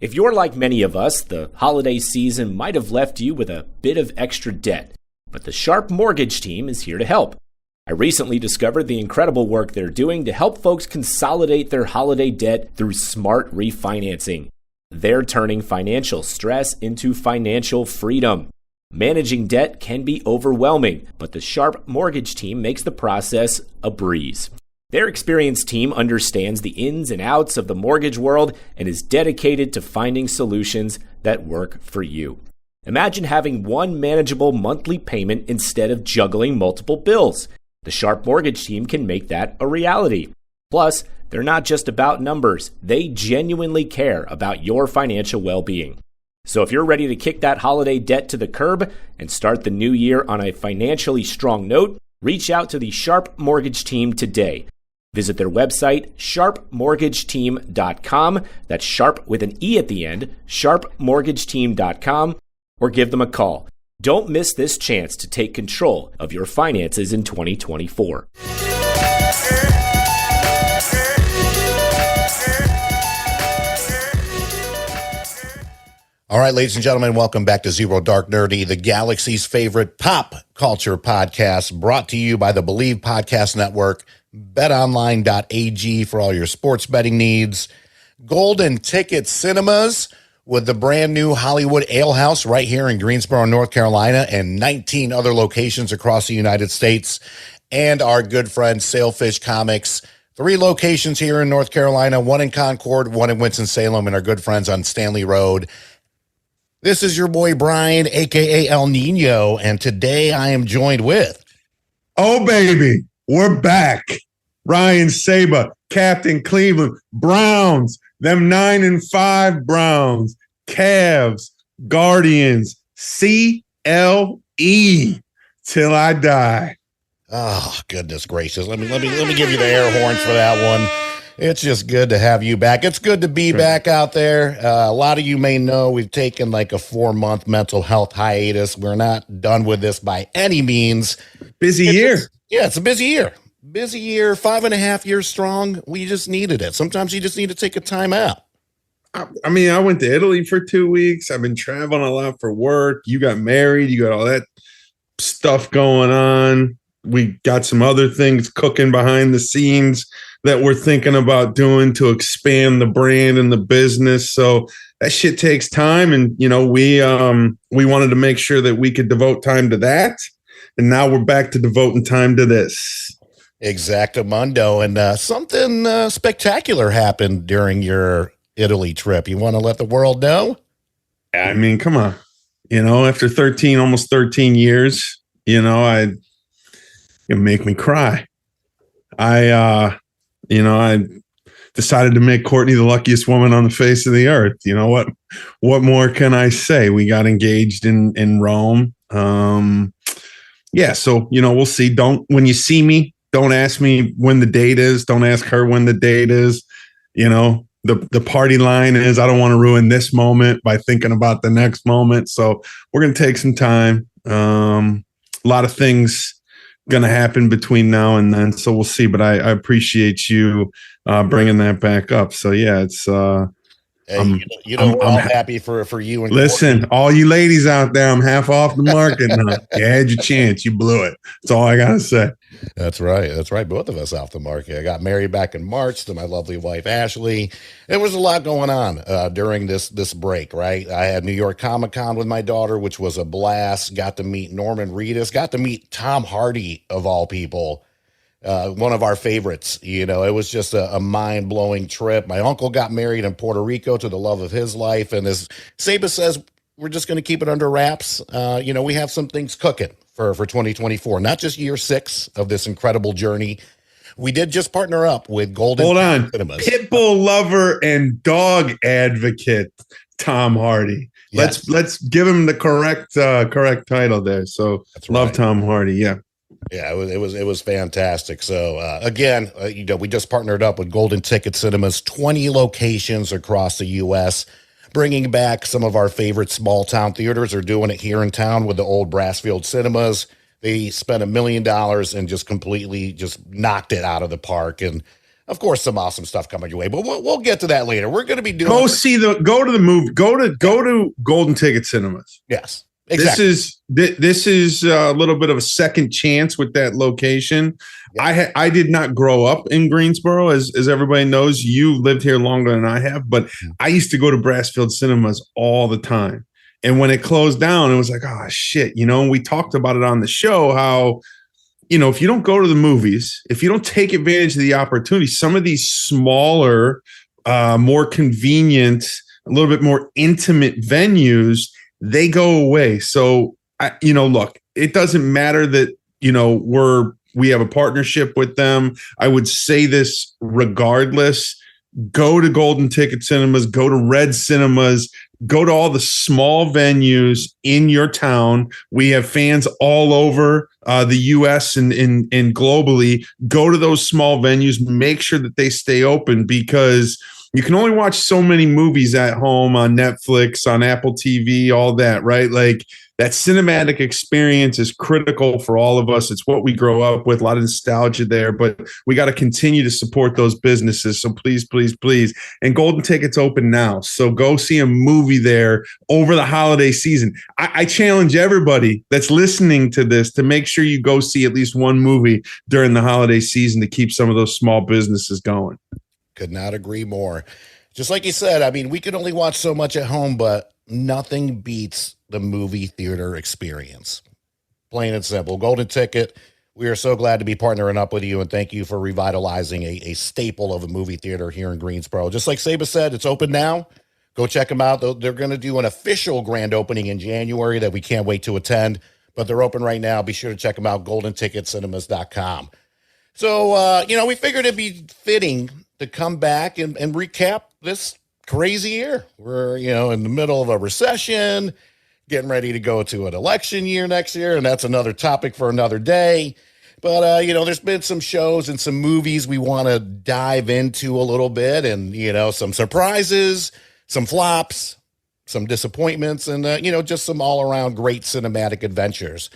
If you're like many of us, the holiday season might have left you with a bit of extra debt, but the Sharpe Mortgage team is here to help. I recently discovered the incredible work they're doing to help folks consolidate their holiday debt through smart refinancing. They're turning financial stress into financial freedom. Managing debt can be overwhelming, but the Sharpe Mortgage team makes the process a breeze. Their experienced team understands the ins and outs of the mortgage world and is dedicated to finding solutions that work for you. Imagine having one manageable monthly payment instead of juggling multiple bills. The Sharpe Mortgage team can make that a reality. Plus, they're not just about numbers. They genuinely care about your financial well-being. So if you're ready to kick that holiday debt to the curb and start the new year on a financially strong note, reach out to the Sharpe Mortgage team today. Visit their website, sharpemortgageteam.com. That's Sharpe with an E at the end, sharpemortgageteam.com, or give them a call. Don't miss this chance to take control of your finances in 2024. All right, ladies and gentlemen, welcome back to Zero Dark Nerdy, the galaxy's favorite pop culture podcast, brought to you by the Believe Podcast Network, betonline.ag for all your sports betting needs, Golden Ticket Cinemas with the brand new Hollywood Ale House right here in Greensboro, North Carolina, and 19 other locations across the United States, and our good friend Sailfish Comics, 3 locations here in North Carolina, 1 in Concord, 1 in Winston-Salem, and our good friends on Stanley Road. This is your boy Brian, a.k.a. El Nino, and today I am joined with... Oh, baby, we're back. Ryan Saber, Captain Cleveland, Browns, them 9-5 Browns, Cavs, Guardians, CLE, till I die. Oh, goodness gracious. Let me give you the air horns for that one. It's just good to have you back. It's good to be back out there. A lot of you may know we've taken like a 4-month mental health hiatus. We're not done with this by any means. Busy year. It's a busy year. Busy year, 5.5 years strong. We just needed it. Sometimes you just need to take a time out. I mean, I went to Italy for 2 weeks. I've been traveling a lot for work. You got married. You got all that stuff going on. We got some other things cooking behind the scenes that we're thinking about doing to expand the brand and the business. So that shit takes time. And, you know, we wanted to make sure that we could devote time to that. And now we're back to devoting time to this. Exactamundo. And something spectacular happened during your Italy trip. You want to let the world know? I mean, come on. You know, after almost 13 years, you know, it make me cry. I decided to make Courtney the luckiest woman on the face of the earth. You know what more can I say? We got engaged in Rome. So, you know, we'll see. When you see me, don't ask me when the date is. Don't ask her when the date is. You know, the party line is, I don't want to ruin this moment by thinking about the next moment. So we're going to take some time. A lot of things going to happen between now and then. So we'll see. But I appreciate you bringing that back up. So, yeah, it's we're all happy for you. And listen, Courtney. All you ladies out there, I'm half off the market now. You had your chance. You blew it. That's all I got to say. That's right. Both of us off the market. I got married back in March to my lovely wife, Ashley. There was a lot going on during this break, right? I had New York Comic-Con with my daughter, which was a blast. Got to meet Norman Reedus. Got to meet Tom Hardy, of all people. One of our favorites. You know, it was just a mind-blowing trip. My uncle got married in Puerto Rico to the love of his life. And as Saba says, we're just going to keep it under wraps. We have some things cooking for 2024, not just year 6 of this incredible journey. We did just partner up with Golden Cinemas. Pitbull lover and dog advocate Tom Hardy. Yes. Let's give him the correct title there. So That's love right. Tom Hardy. Yeah. Yeah, it was fantastic. So again, we just partnered up with Golden Ticket Cinemas, 20 locations across the U.S., bringing back some of our favorite small town theaters. Are doing it here in town with the old Brassfield Cinemas. They spent $1 million and just completely knocked it out of the park. And Of course, some awesome stuff coming your way, but we'll get to that later. We're going to be doing go to the movie, go to Golden Ticket Cinemas. Yes, exactly. This is a little bit of a second chance with that location. Yep. I did not grow up in Greensboro, as everybody knows. You lived here longer than I have, but I used to go to Brassfield Cinemas all the time. And when it closed down, it was like, oh shit, and we talked about it on the show, how, if you don't go to the movies, if you don't take advantage of the opportunity, some of these smaller, more convenient, a little bit more intimate venues, they go away. So, look, it doesn't matter that, we have a partnership with them. I would say this regardless. Go to Golden Ticket Cinemas, go to Red Cinemas, go to all the small venues in your town. We have fans all over the U.S. and globally. Go to those small venues. Make sure that they stay open, because you can only watch so many movies at home on Netflix, on Apple TV, all that, right? Like, that cinematic experience is critical for all of us. It's what we grow up with, a lot of nostalgia there, but we got to continue to support those businesses. So please, please, please. And Golden Ticket's open now. So go see a movie there over the holiday season. I challenge everybody that's listening to this to make sure you go see at least one movie during the holiday season to keep some of those small businesses going. Could not agree more. Just like you said, I mean, we can only watch so much at home, but nothing beats the movie theater experience. Plain and simple. Golden Ticket, we are so glad to be partnering up with you, and thank you for revitalizing a staple of a movie theater here in Greensboro. Just like Saba said, it's open now. Go check them out. They're going to do an official grand opening in January that we can't wait to attend, but they're open right now. Be sure to check them out, goldenticketcinemas.com. So, we figured it'd be fitting to come back and recap this crazy year. We're, in the middle of a recession, getting ready to go to an election year next year, and that's another topic for another day. But, there's been some shows and some movies we want to dive into a little bit, and, some surprises, some flops, some disappointments, and, just some all-around great cinematic adventures.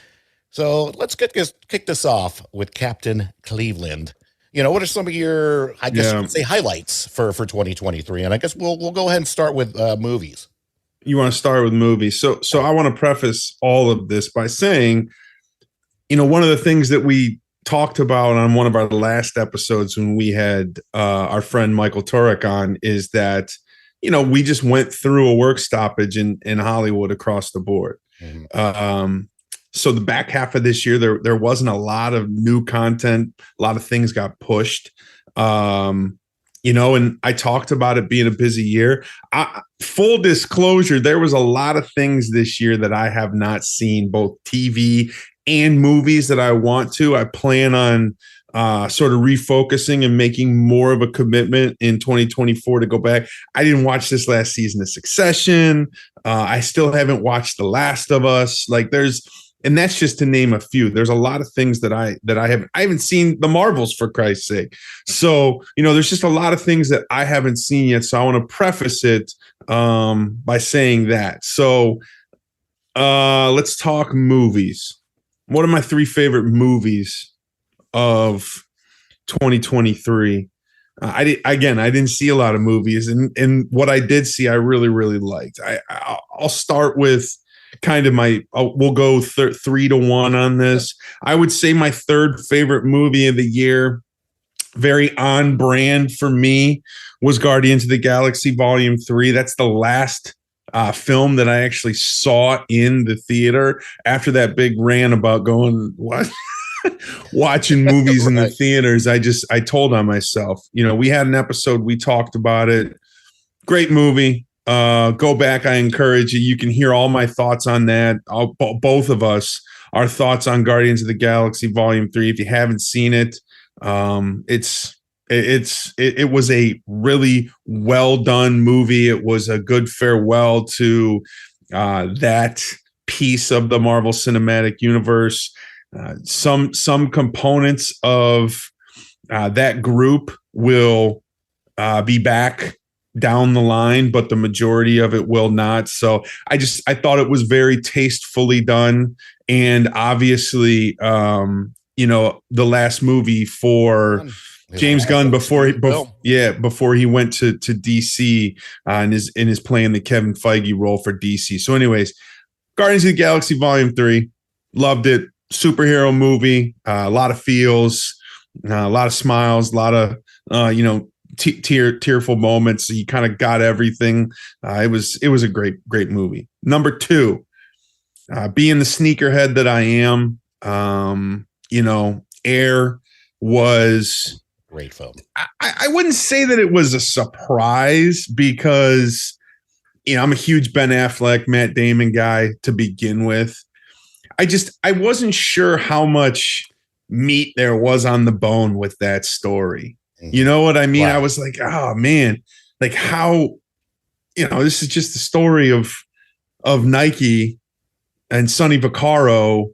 So let's kick this off with Captain Cleveland. What are some of your, I guess you could say, highlights for 2023? And I guess we'll go ahead and start with movies. You want to start with movies. So I want to preface all of this by saying, one of the things that we talked about on one of our last episodes when we had our friend Michael Turek on is that, we just went through a work stoppage in Hollywood across the board. Mm-hmm. So the back half of this year, there wasn't a lot of new content. A lot of things got pushed, and I talked about it being a busy year. Full disclosure, there was a lot of things this year that I have not seen, both TV and movies that I want to. I plan on sort of refocusing and making more of a commitment in 2024 to go back. I didn't watch this last season of Succession. I still haven't watched The Last of Us. And that's just to name a few. There's a lot of things that I haven't seen the Marvels, for Christ's sake. So, there's just a lot of things that I haven't seen yet. So I want to preface it by saying that. So let's talk movies. What are my 3 favorite movies of 2023? I didn't see a lot of movies, and what I did see, I really, really liked. I'll start with kind of we'll go 3-1 on this. I would say my 3rd favorite movie of the year, very on brand for me, was Guardians of the Galaxy Volume 3. That's the last film that I actually saw in the theater after that big rant about going, what? Watching movies in the theaters. I told on myself, we had an episode, we talked about it. Great movie. Go back. I encourage you. You can hear all my thoughts on that. Both of us, our thoughts on Guardians of the Galaxy Volume 3. If you haven't seen it, it was a really well done movie. It was a good farewell to that piece of the Marvel Cinematic Universe. Some components of that group will be back down the line, but the majority of it will not. So I thought it was very tastefully done. And obviously, the last movie for James Gunn before he went to DC and is playing the Kevin Feige role for DC. So, anyways, Guardians of the Galaxy Volume 3, loved it. Superhero movie, a lot of feels, a lot of smiles, a lot of tearful moments. You kind of got everything. It was a great movie. Number 2, being the sneakerhead that I am, Air was great film. I wouldn't say that it was a surprise because, I'm a huge Ben Affleck, Matt Damon guy to begin with. I wasn't sure how much meat there was on the bone with that story. You know what I mean? Right. I was like, oh man, like how, this is just the story of Nike and Sonny Vaccaro,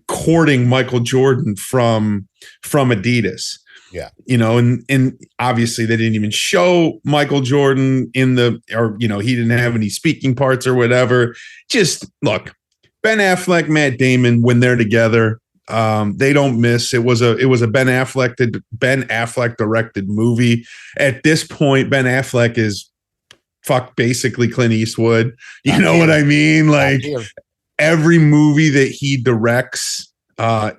courting Michael Jordan from Adidas. Yeah. And obviously they didn't even show Michael Jordan he didn't have any speaking parts or whatever. Just look, Ben Affleck, Matt Damon, when they're together, they don't miss. It was a Ben Affleck directed movie. At this point, Ben Affleck is basically Clint Eastwood. You know what I mean? Like every movie that he directs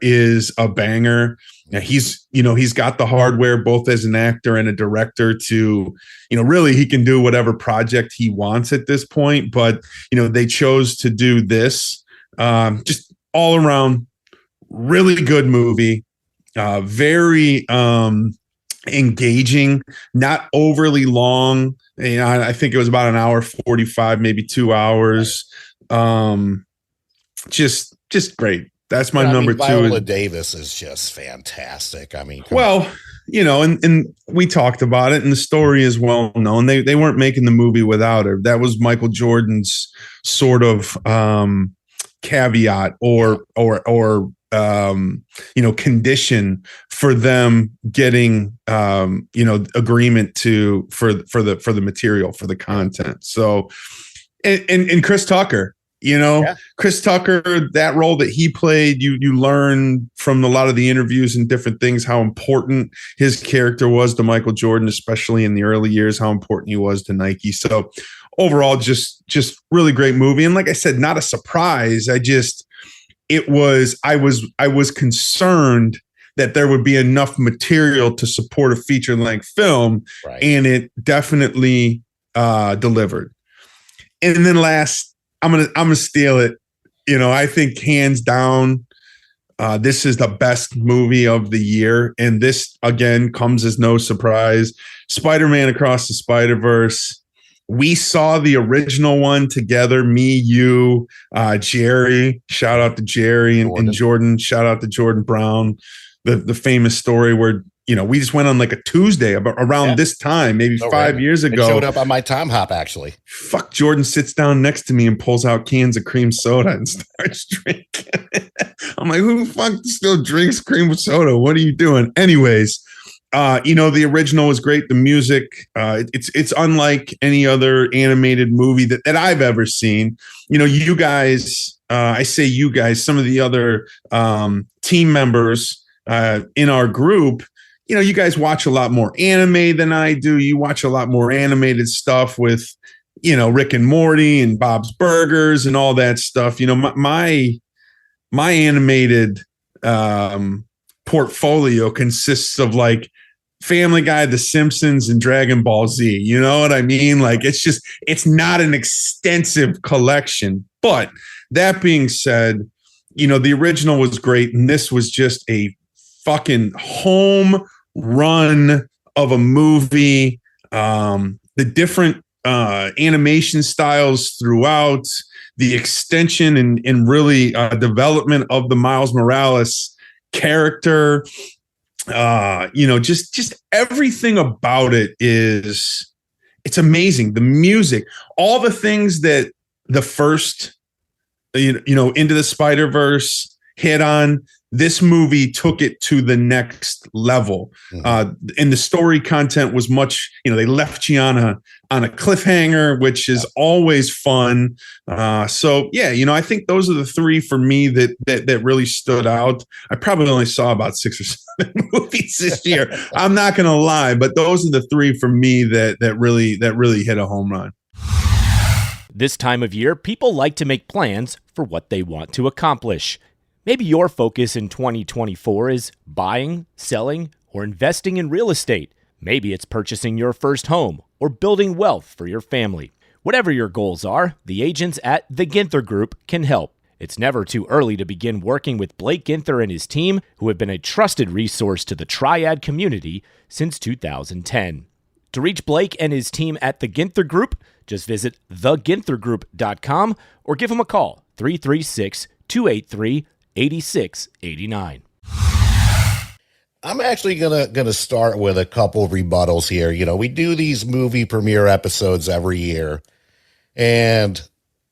is a banger. Now he's got the hardware both as an actor and a director to, really he can do whatever project he wants at this point. But, they chose to do this. Just all around really good movie, very engaging, not overly long. I think it was about an hour 45, maybe 2 hours. Just great. That's my number 2. Viola Davis is just fantastic. I mean, and we talked about it, and the story is well known. They weren't making the movie without her. That was Michael Jordan's sort of caveat or condition for them getting agreement for the material, for the content. So and Chris Tucker, Chris Tucker, that role that he played, you learn from a lot of the interviews and different things how important his character was to Michael Jordan, especially in the early years, how important he was to Nike. So overall, just really great movie. And like I said, not a surprise. I was concerned that there would be enough material to support a feature-length film, right. And it definitely delivered. And then last, I'm gonna steal it. I think hands down, this is the best movie of the year, and this again comes as no surprise. Spider-Man Across the Spider-Verse. We saw the original one together, me, you, Jerry, shout out to Jerry, and Jordan, shout out to Jordan Brown, the famous story where, we just went on like a Tuesday around this time, maybe 5 years ago. It showed up on my Tom Hop, actually. Fuck, Jordan sits down next to me and pulls out cans of cream soda and starts drinking. I'm like, who the fuck still drinks cream soda? What are you doing? Anyways, the original was great. The music, it's unlike any other animated movie that I've ever seen. You guys, I say you guys, some of the other team members in our group, you guys watch a lot more anime than I do. You watch a lot more animated stuff with, Rick and Morty and Bob's Burgers and all that stuff. My animated portfolio consists of like Family Guy, The Simpsons, and Dragon Ball Z. You know what I mean? Like it's not an extensive collection. But that being said, the original was great, and this was just a fucking home run of a movie. The different animation styles throughout, the extension and really development of the Miles Morales character, just everything about it it's amazing. The music, all the things that the first, Into the Spider-Verse hit on, this movie took it to the next level. And the story content was much, they left you on a cliffhanger, which is always fun. So yeah, I think those are the three for me that really stood out. I probably only saw about 6 or 7 movies this year. I'm not going to lie, but those are the three for me that really hit a home run. This time of year, people like to make plans for what they want to accomplish. Maybe your focus in 2024 is buying, selling, or investing in real estate. Maybe it's purchasing your first home or building wealth for your family. Whatever your goals are, the agents at the Ginther Group can help. It's never too early to begin working with Blake Ginther and his team, who have been a trusted resource to the Triad community since 2010. To reach Blake and his team at the Ginther Group, just visit theginthergroup.com or give them a call, 336-283-8689. I'm actually gonna start with a couple of rebuttals here. We do these movie premiere episodes every year, and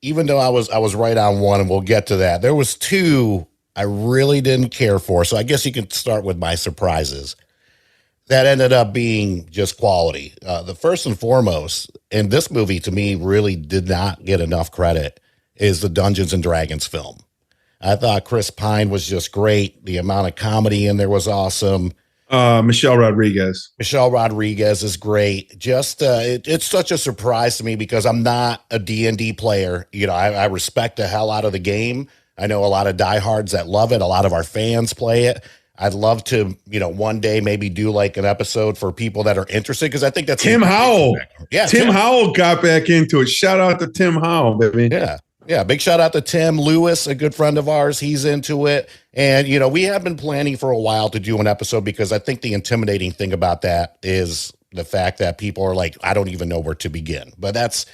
even though I was right on one, and we'll get to that, there was two I really didn't care for. So I guess you can start with my surprises. That ended up being just quality. The first and foremost, and this movie to me really did not get enough credit, is the Dungeons and Dragons film. I thought Chris Pine was just great. The amount of comedy in there was awesome. Michelle Rodriguez. Michelle Rodriguez is great. Just it's such a surprise to me because I'm not a D&D player. I respect the hell out of the game. I know a lot of diehards that love it. A lot of our fans play it. I'd love to, one day maybe do like an episode for people that are interested, because I think that's Tim Howell. Yeah, Tim Howell got back into it. Shout out to Tim Howell, baby. Yeah. Big shout out to Tim Lewis, a good friend of ours. He's into it. And, we have been planning for a while to do an episode, because I think the intimidating thing about that is the fact that people are like, I don't even know where to begin. But that's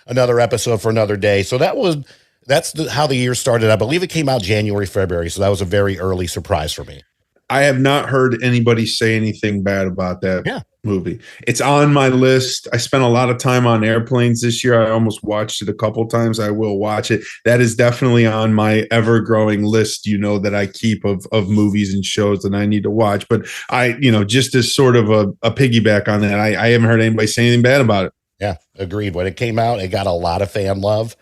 another episode for another day. So that's how the year started. I believe it came out January, February. So that was a very early surprise for me. I have not heard anybody say anything bad about that movie. It's on my list. I spent a lot of time on airplanes this year. I almost watched it a couple times. I will watch it. That is definitely on my ever-growing list, that I keep of movies and shows that I need to watch. But I, just as sort of a piggyback on that, I haven't heard anybody say anything bad about it. Yeah, agreed. When it came out, it got a lot of fan love,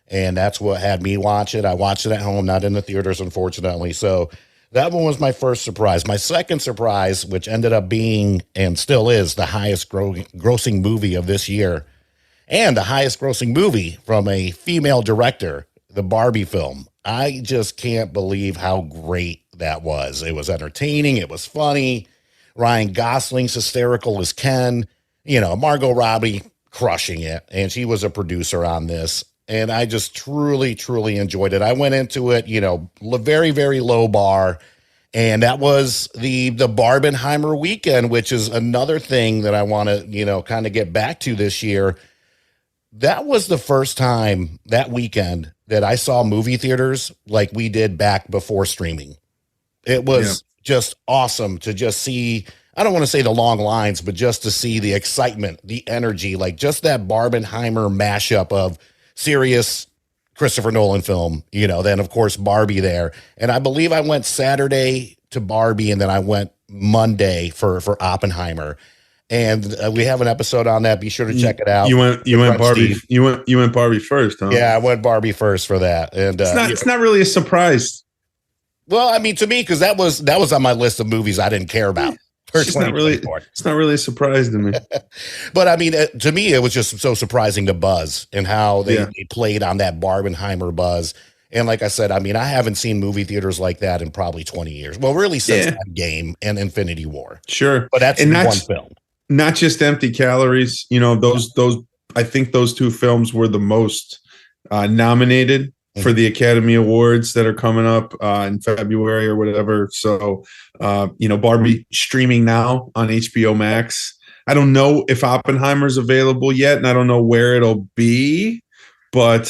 and that's what had me watch it. I watched it at home, not in the theaters, unfortunately. So that one was my first surprise. My second surprise, which ended up being and still is the highest grossing movie of this year, and the highest grossing movie from a female director, the Barbie film. I just can't believe how great that was. It was entertaining. It was funny. Ryan Gosling's hysterical as Ken. Margot Robbie crushing it. And she was a producer on this. And I just truly, truly enjoyed it. I went into it, very, very low bar. And that was the Barbenheimer weekend, which is another thing that I want to, kind of get back to this year. That was the first time that weekend that I saw movie theaters like we did back before streaming. It was just awesome to just see, I don't want to say the long lines, but just to see the excitement, the energy, like just that Barbenheimer mashup of serious Christopher Nolan film, then of course Barbie there. And I believe I went Saturday to Barbie, and then I went Monday for Oppenheimer. And we have an episode on that. Be sure to check it out. You went Barbie. Steve. You went Barbie first, huh? Yeah, I went Barbie first for that. And it's not really a surprise. Well, I mean, to me, because that was on my list of movies I didn't care about. It's not really a surprise to me. But I mean, to me, it was just so surprising, the buzz and how they played on that Barbenheimer buzz. And like I said, I mean, I haven't seen movie theaters like that in probably 20 years. Well, really since that game and Infinity War. Sure. But that's one film. Not just Empty Calories. Those I think those two films were the most nominated for the Academy Awards that are coming up in February or whatever. So, Barbie streaming now on HBO Max. I don't know if Oppenheimer's available yet, and I don't know where it'll be, but,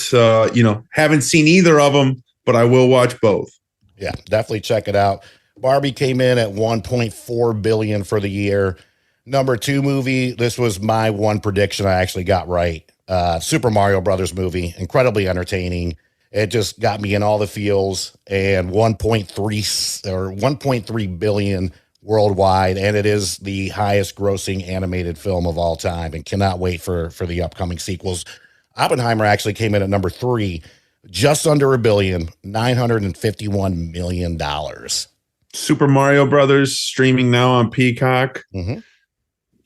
haven't seen either of them, but I will watch both. Yeah, definitely check it out. Barbie came in at $1.4 billion for the year. Number 2 movie, this was my one prediction I actually got right. Super Mario Brothers movie, incredibly entertaining. It just got me in all the feels, and 1.3 billion worldwide, and it is the highest grossing animated film of all time, and cannot wait for the upcoming sequels. Oppenheimer actually came in at number 3, just under $1 billion, $951 million. Super Mario Brothers streaming now on Peacock. Mm-hmm.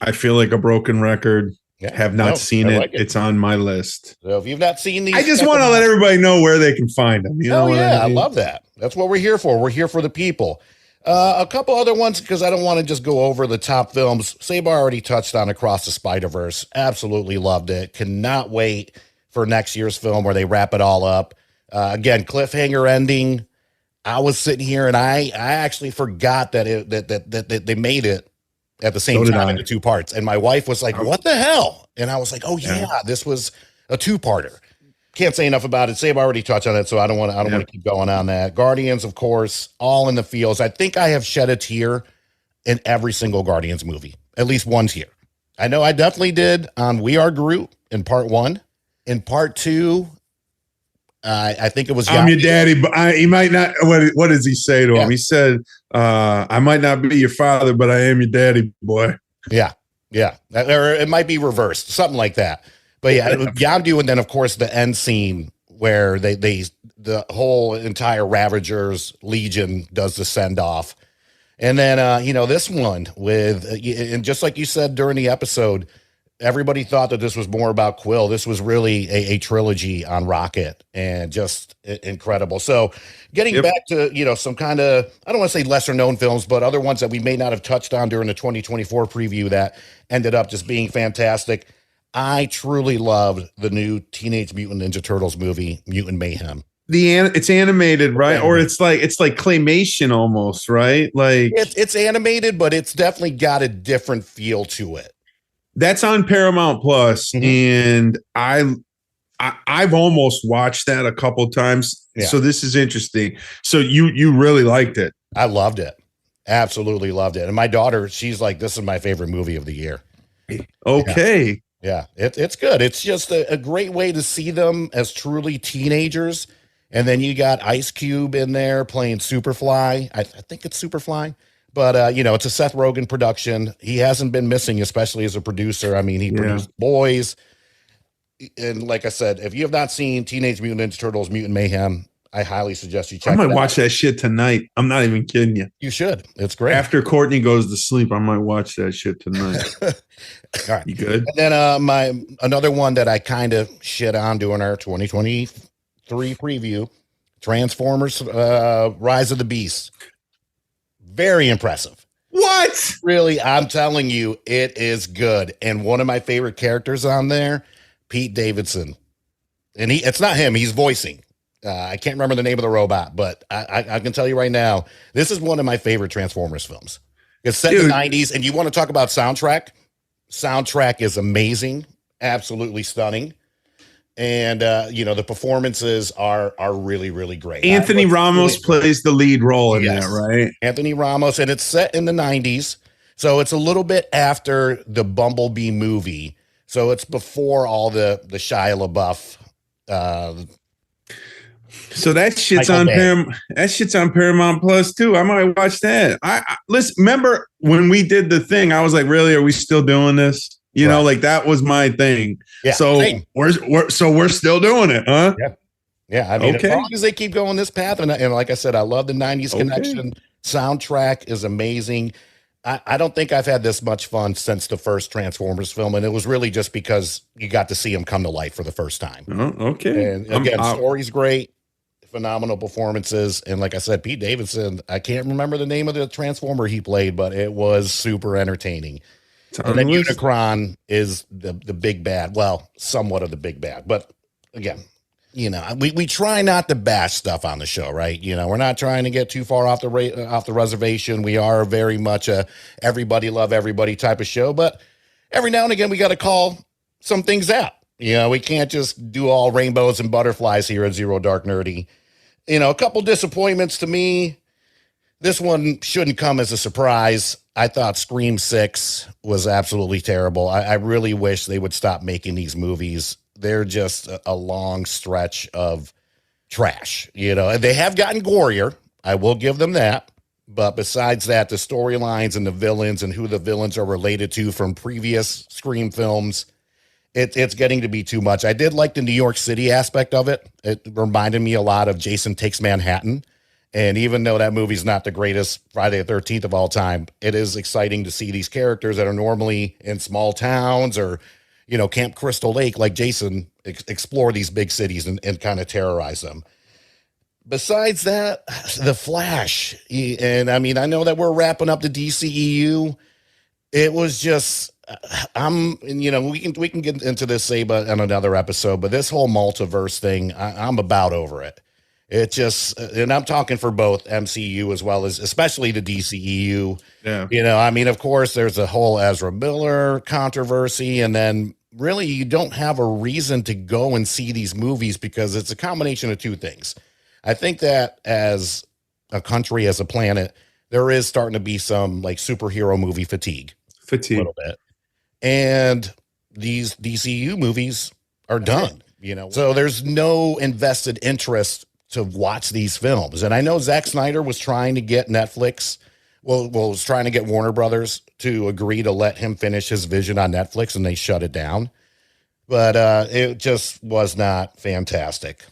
I feel like a broken record. Yeah, have not seen it. It's on my list. So if you've not seen these, I just want to let everybody know where they can find them. You know what I mean? I love that. That's what we're here for. We're here for the people. A couple other ones, because I don't want to just go over the top films. Sabar already touched on Across the Spider-Verse. Absolutely loved it. Cannot wait for next year's film where they wrap it all up. Again, cliffhanger ending. I was sitting here and I actually forgot that they made it at the same time in the 2 parts. And my wife was like, what the hell? And I was like, oh yeah, this was a 2-parter. Can't say enough about it. Sabe already touched on it, so I don't want to keep going on that. Guardians, of course, all in the feels. I think I have shed a tear in every single Guardians movie. At least one tear. I know I definitely did on We Are Groot in part 1. In part 2, I think it was I'm your daddy, but he might not. What does he say to him? He said, I might not be your father, but I am your daddy, boy. Yeah. Or it might be reversed, something like that. But yeah, Yondu, and then of course the end scene where the whole entire Ravagers Legion does the send off. And then, this one and just like you said during the episode, everybody thought that this was more about Quill. This was really a trilogy on Rocket, and just incredible. So getting back to, some kind of, I don't want to say lesser known films, but other ones that we may not have touched on during the 2024 preview that ended up just being fantastic. I truly loved the new Teenage Mutant Ninja Turtles movie, Mutant Mayhem. It's animated, right? Or it's like claymation almost, right? Like it's animated, but it's definitely got a different feel to it. That's on Paramount Plus, and I've almost watched that a couple times. Yeah. So this is interesting. So you really liked it? I loved it, absolutely loved it. And my daughter, she's like, "This is my favorite movie of the year." Okay, yeah, it's good. It's just a great way to see them as truly teenagers. And then you got Ice Cube in there playing Superfly. I think it's Superfly. But, it's a Seth Rogen production. He hasn't been missing, especially as a producer. I mean, he produced Boys. And like I said, if you have not seen Teenage Mutant Ninja Turtles Mutant Mayhem, I highly suggest you check it out. I might watch that shit tonight. I'm not even kidding you. You should. It's great. After Courtney goes to sleep, I might watch that shit tonight. All right. You good? And then another one that I kind of shit on during our 2023 preview, Transformers Rise of the Beast. Very impressive. What? Really, I'm telling you, it is good. And one of my favorite characters on there, Pete Davidson. And it's not him, he's voicing. I can't remember the name of the robot, but I can tell you right now, this is one of my favorite Transformers films. It's set in the 90s, and you want to talk about soundtrack? Soundtrack is amazing, absolutely stunning. And the performances are really, really great. Anthony Ramos plays the lead role in that, right? Anthony Ramos, and it's set in the 90s. So it's a little bit after the Bumblebee movie. So it's before all the Shia LaBeouf. So that shit's on Paramount Plus too. I might watch that. I listen. Remember when we did the thing? I was like, really? Are we still doing this? You know, like that was my thing. Yeah, so we're still doing it, huh? Yeah. I mean, as long as they keep going this path, and like I said, I love the 90s connection. Soundtrack is amazing. I don't think I've had this much fun since the first Transformers film, and it was really just because you got to see him come to life for the first time. Okay. And again, story's great, phenomenal performances, and like I said, Pete Davidson. I can't remember the name of the Transformer he played, but it was super entertaining. And then Unicron is the big bad. Well, somewhat of the big bad. But again, we try not to bash stuff on the show, right? We're not trying to get too far off the reservation. We are very much a everybody love everybody type of show. But every now and again, we got to call some things out. We can't just do all rainbows and butterflies here at Zero Dark Nerdy. A couple disappointments to me. This one shouldn't come as a surprise. I thought Scream 6 was absolutely terrible. I really wish they would stop making these movies. They're just a long stretch of trash. And they have gotten gorier. I will give them that. But besides that, the storylines and the villains and who the villains are related to from previous Scream films, it's getting to be too much. I did like the New York City aspect of it. It reminded me a lot of Jason Takes Manhattan. And even though that movie's not the greatest Friday the 13th of all time, it is exciting to see these characters that are normally in small towns or, Camp Crystal Lake, like Jason, explore these big cities and kind of terrorize them. Besides that, The Flash, and I mean, I know that we're wrapping up the DCEU. It was just, we can get into this, say, but on another episode, but this whole multiverse thing, I'm about over it. It just, and I'm talking for both MCU as well as, especially the DCEU. Yeah. Of course, there's a whole Ezra Miller controversy, and then really you don't have a reason to go and see these movies because it's a combination of two things. I think that as a country, as a planet, there is starting to be some like superhero movie fatigue. A little bit. And these DCU movies are done, so there's no invested interest to watch these films. And I know Zack Snyder was trying to get Netflix, was trying to get Warner Brothers to agree to let him finish his vision on Netflix, and they shut it down. But it just was not fantastic.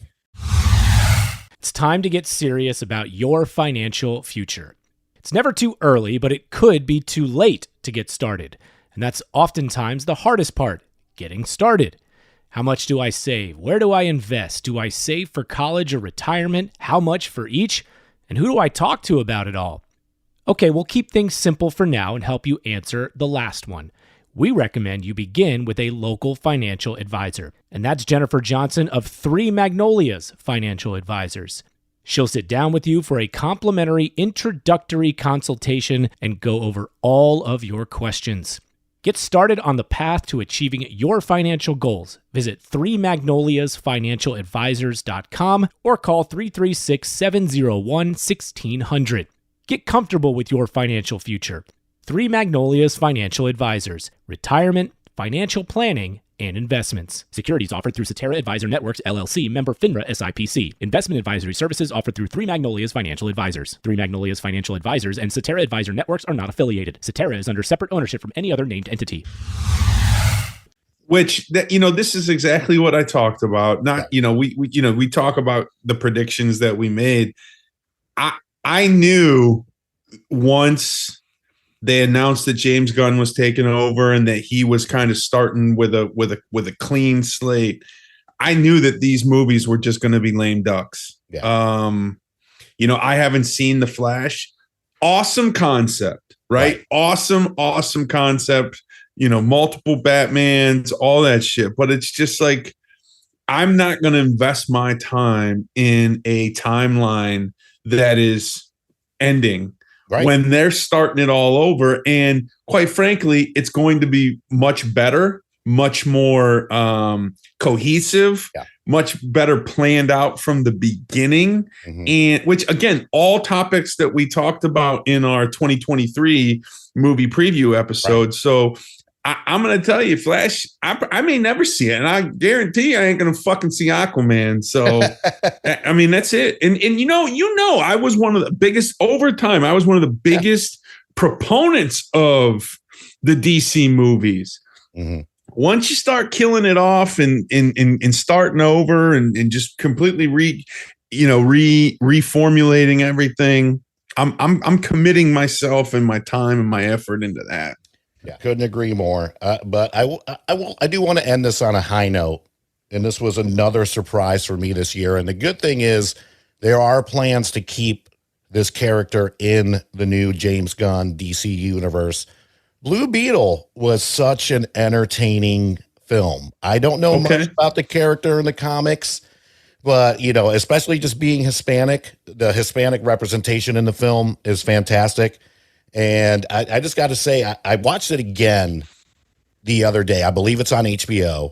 It's time to get serious about your financial future. It's never too early, but it could be too late to get started. And that's oftentimes the hardest part, getting started. How much do I save? Where do I invest? Do I save for college or retirement? How much for each? And who do I talk to about it all? Okay, we'll keep things simple for now and help you answer the last one. We recommend you begin with a local financial advisor, and that's Jennifer Johnson of 3 Magnolias Financial Advisors. She'll sit down with you for a complimentary introductory consultation and go over all of your questions. Get started on the path to achieving your financial goals. Visit 3magnoliasfinancialadvisors.com or call 336-701-1600. Get comfortable with your financial future. 3 Magnolias Financial Advisors, retirement, financial planning, and investments. Securities offered through Cetera Advisor Networks, LLC, member FINRA SIPC. Investment advisory services offered through 3 Magnolias Financial Advisors. 3 Magnolias Financial Advisors and Cetera Advisor Networks are not affiliated. Cetera is under separate ownership from any other named entity. Which, this is exactly what I talked about. We talk about the predictions that we made. I knew once they announced that James Gunn was taking over and that he was kind of starting with a clean slate. I knew that these movies were just going to be lame ducks. Yeah. I haven't seen The Flash. Awesome concept, right? Awesome concept. Multiple Batmans, all that shit. But it's just like, I'm not going to invest my time in a timeline that is ending. Right. When they're starting it all over. And quite frankly, it's going to be much better, much more cohesive, much better planned out from the beginning. Mm-hmm. And which, again, all topics that we talked about in our 2023 movie preview episode. Right. So I'm going to tell you, Flash, I may never see it. And I guarantee I ain't going to fucking see Aquaman. So, that's it. And I was one of the biggest, over time, I was one of the biggest proponents of the DC movies. Mm-hmm. Once you start killing it off and starting over and just completely reformulating everything, I'm committing myself and my time and my effort into that. Yeah, couldn't agree more. But I do want to end this on a high note. And this was another surprise for me this year. And the good thing is there are plans to keep this character in the new James Gunn DC universe. Blue Beetle was such an entertaining film. I don't know much about the character in the comics, but, especially just being Hispanic, the Hispanic representation in the film is fantastic. And I just got to say, I watched it again the other day. I believe it's on HBO.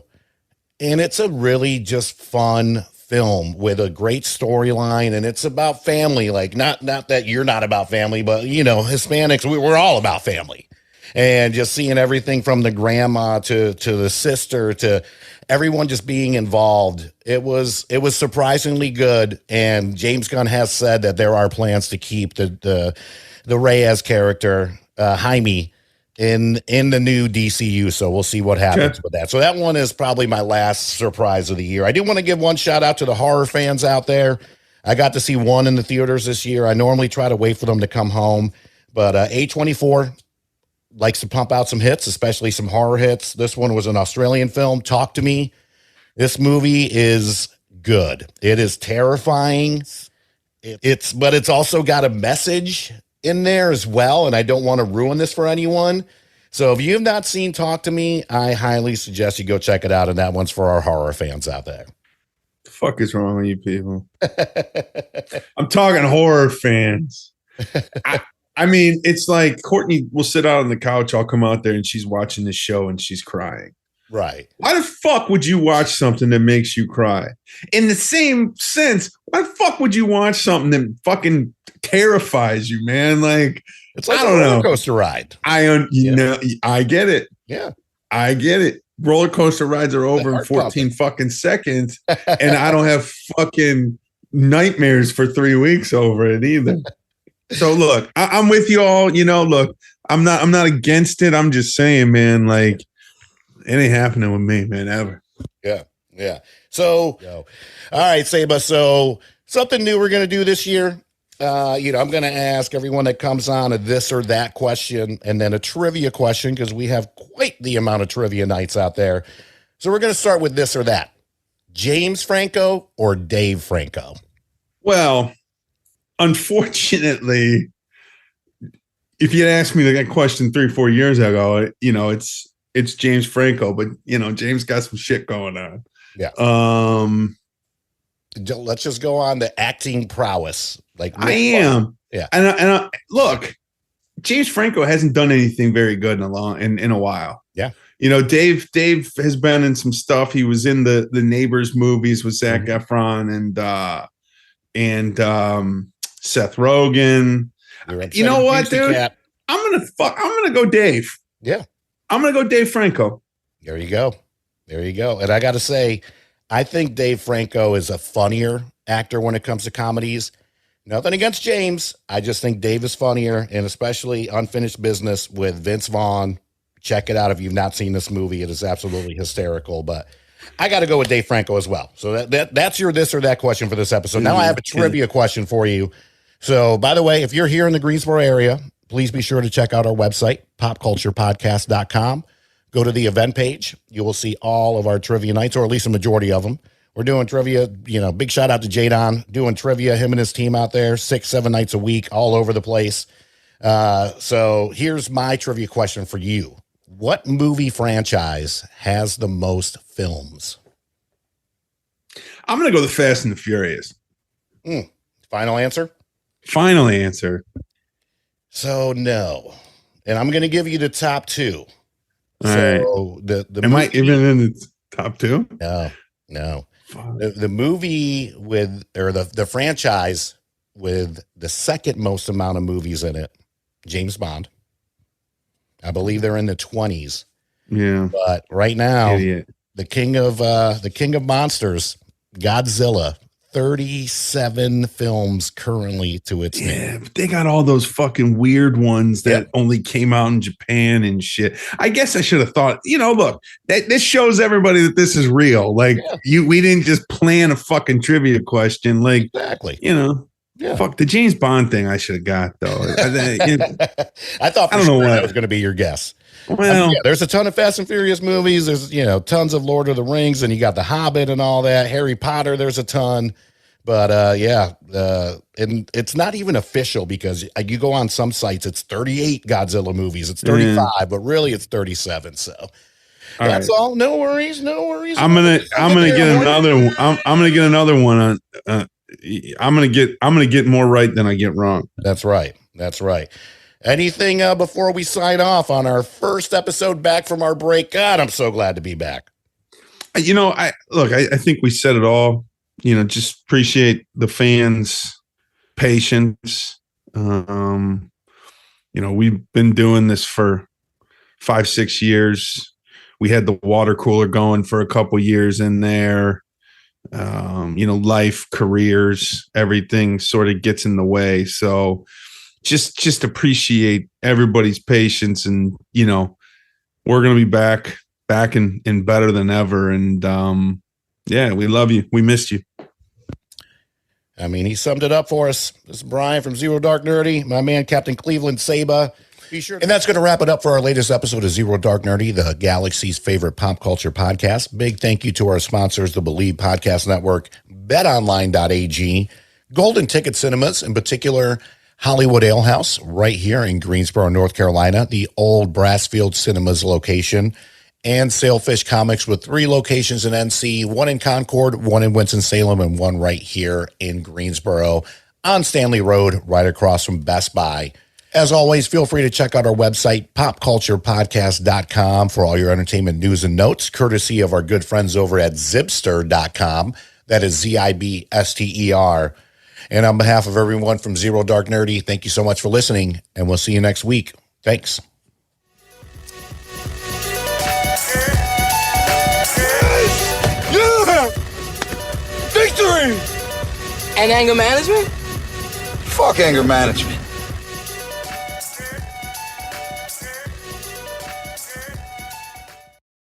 And it's a really just fun film with a great storyline. And it's about family. Like, not that you're not about family, but, Hispanics, we're all about family. And just seeing everything from the grandma to the sister to everyone just being involved. It was surprisingly good. And James Gunn has said that there are plans to keep the Reyes character, Jaime, in the new DCU. So we'll see what happens with that. So that one is probably my last surprise of the year. I do want to give one shout out to the horror fans out there. I got to see one in the theaters this year. I normally try to wait for them to come home, but A24 likes to pump out some hits, especially some horror hits. This one was an Australian film, Talk to Me. This movie is good. It is terrifying. But it's also got a message in there as well, and I don't want to ruin this for anyone. So if you have not seen Talk to Me, I highly suggest you go check it out, and that one's for our horror fans out there. The fuck is wrong with you people? I'm talking horror fans. I mean, it's like Courtney will sit out on the couch. I'll come out there and she's watching the show and she's crying. Right. Why the fuck would you watch something that makes you cry? In the same sense, why the fuck would you watch something that fucking terrifies you, man? Like, it's like I don't a roller know. coaster ride. Know, I get it. Yeah. I get it. Roller coaster rides are over in 14 fucking seconds, and I don't have fucking nightmares for 3 weeks over it either. So look, I'm with you all. You know, look, I'm not against it. I'm just saying, man, like it ain't happening with me, man, ever. Yeah. So, all right, Saba. So something new we're gonna do this year. I'm gonna ask everyone that comes on a this or that question, and then a trivia question because we have quite the amount of trivia nights out there. So we're gonna start with this or that: James Franco or Dave Franco. Well, unfortunately, if you had asked me that question 3-4 years ago, it's James Franco, but James got some shit going on. Yeah. Let's just go on the acting prowess. Like I am. Yeah. And look, James Franco hasn't done anything very good in a while. Yeah. Dave has been in some stuff. He was in the Neighbors movies with Zac Efron and Seth Rogen. You know what, dude? I'm gonna go Dave. Yeah. I'm gonna go Dave Franco. There you go. And I gotta say, I think Dave Franco is a funnier actor when it comes to comedies. Nothing against James. I just think Dave is funnier, and especially Unfinished Business with Vince Vaughn. Check it out if you've not seen this movie. It is absolutely hysterical, but I got to go with Dave Franco as well. So that's your this or that question for this episode. Now I have a trivia question for you. So, by the way, if you're here in the Greensboro area, please be sure to check out our website, popculturepodcast.com. Go to the event page. You will see all of our trivia nights, or at least a majority of them. We're doing trivia, big shout out to Jadon, doing trivia, him and his team out there, 6-7 nights a week, all over the place. So here's my trivia question for you. What movie franchise has the most films? I'm going to go the Fast and the Furious. Final answer? Final answer. So no. And I'm going to give you the top two. All so right. the Am movie, I even in the top two? No. The movie the franchise with the second most amount of movies in it, James Bond. I believe they're in the 20s. Yeah. But right now, Idiot. the king of monsters, Godzilla, 37 films currently to its name. Yeah, but they got all those fucking weird ones that only came out in Japan and shit. I guess I should have thought, look, this shows everybody that this is real. Like we didn't just plan a fucking trivia question. Like, exactly. Fuck the James Bond thing I should have got though. I thought that was going to be your guess. Well, there's a ton of Fast and Furious movies. There's, tons of Lord of the Rings, and you got The Hobbit and all that. Harry Potter, there's a ton. But and it's not even official because you go on some sites, it's 38 Godzilla movies. It's 35, but really it's 37. So that's all. No worries. I'm gonna get another one. I'm gonna get another one on. I'm gonna get more right than I get wrong. That's right. Anything before we sign off on our first episode back from our break? God, I'm so glad to be back. I think we said it all. Just appreciate the fans' patience. We've been doing this for 5-6 years. We had the water cooler going for a couple years in there. Life, careers, everything sort of gets in the way. So just appreciate everybody's patience, and we're going to be back and better than ever. And we love you. We missed you. I mean, he summed it up for us. This is Brian from Zero Dark Nerdy, my man, Captain Cleveland Saba. Be sure. And that's going to wrap it up for our latest episode of Zero Dark Nerdy, the galaxy's favorite pop culture podcast. Big thank you to our sponsors, the Believe Podcast Network, betonline.ag, Golden Ticket Cinemas, in particular, Hollywood Ale House, right here in Greensboro, North Carolina, the old Brassfield Cinemas location, and Sailfish Comics with 3 locations in NC, 1 in Concord, 1 in Winston-Salem, and 1 right here in Greensboro on Stanley Road, right across from Best Buy. As always, feel free to check out our website, popculturepodcast.com, for all your entertainment news and notes, courtesy of our good friends over at zibster.com. That is Zibster. And on behalf of everyone from Zero Dark Nerdy, thank you so much for listening, and we'll see you next week. Thanks. Yeah! Victory! And anger management? Fuck anger management.